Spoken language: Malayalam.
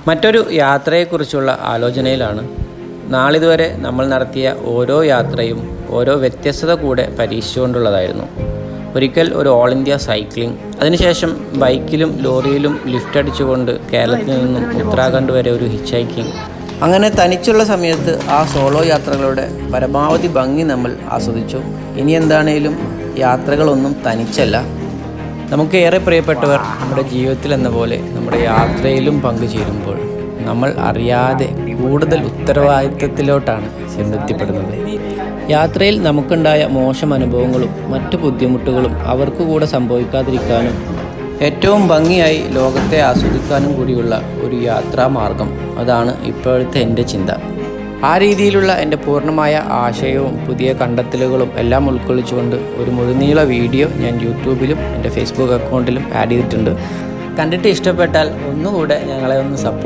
മറ്റൊരു യാത്രയെക്കുറിച്ചുള്ള ആലോചനയിലാണ്. നാളിതുവരെ നമ്മൾ നടത്തിയ ഓരോ യാത്രയും ഓരോ വ്യത്യസ്തത കൂടെ പരീക്ഷിച്ചുകൊണ്ടുള്ളതായിരുന്നു. ഒരിക്കൽ ഒരു ഓൾ ഇന്ത്യ സൈക്ലിംഗ്, അതിനുശേഷം ബൈക്കിലും ലോറിയിലും ലിഫ്റ്റ് അടിച്ചുകൊണ്ട് കേരളത്തിൽ നിന്നും ഉത്തരാഖണ്ഡ് വരെ ഒരു ഹിച്ച് ഹൈക്കിംഗ്. അങ്ങനെ തനിച്ചുള്ള സമയത്ത് ആ സോളോ യാത്രകളുടെ പരമാവധി ഭംഗി നമ്മൾ ആസ്വദിച്ചു. ഇനി എന്താണേലും യാത്രകളൊന്നും തനിച്ചല്ല. നമുക്ക് ഏറെ പ്രിയപ്പെട്ടവർ നമ്മുടെ ജീവിതത്തിൽ എന്ന പോലെ നമ്മുടെ യാത്രയിലും പങ്കുചേരുമ്പോൾ നമ്മൾ അറിയാതെ കൂടുതൽ ഉത്തരവാദിത്വത്തിലോട്ടാണ് ചെന്നെത്തിപ്പെടുന്നത്. യാത്രയിൽ നമുക്കുണ്ടായ മോശം അനുഭവങ്ങളും മറ്റു ബുദ്ധിമുട്ടുകളും അവർക്ക് കൂടെ സംഭവിക്കാതിരിക്കാനും ഏറ്റവും ഭംഗിയായി ലോകത്തെ ആസ്വദിക്കാനും കൂടിയുള്ള ഒരു യാത്രാമാർഗം, അതാണ് ഇപ്പോഴത്തെ എൻ്റെ ചിന്ത. ആ രീതിയിലുള്ള എൻ്റെ പൂർണ്ണമായ ആശയവും പുതിയ കണ്ടെത്തലുകളും എല്ലാം ഉൾക്കൊള്ളിച്ചുകൊണ്ട് ഒരു മുഴുനീള വീഡിയോ ഞാൻ യൂട്യൂബിലും എൻ്റെ ഫേസ്ബുക്ക് അക്കൗണ്ടിലും ആഡ് ചെയ്തിട്ടുണ്ട്. കണ്ടിട്ട് ഇഷ്ടപ്പെട്ടാൽ ഒന്നുകൂടെ ഞങ്ങളെ ഒന്ന് സപ്പോർട്ട്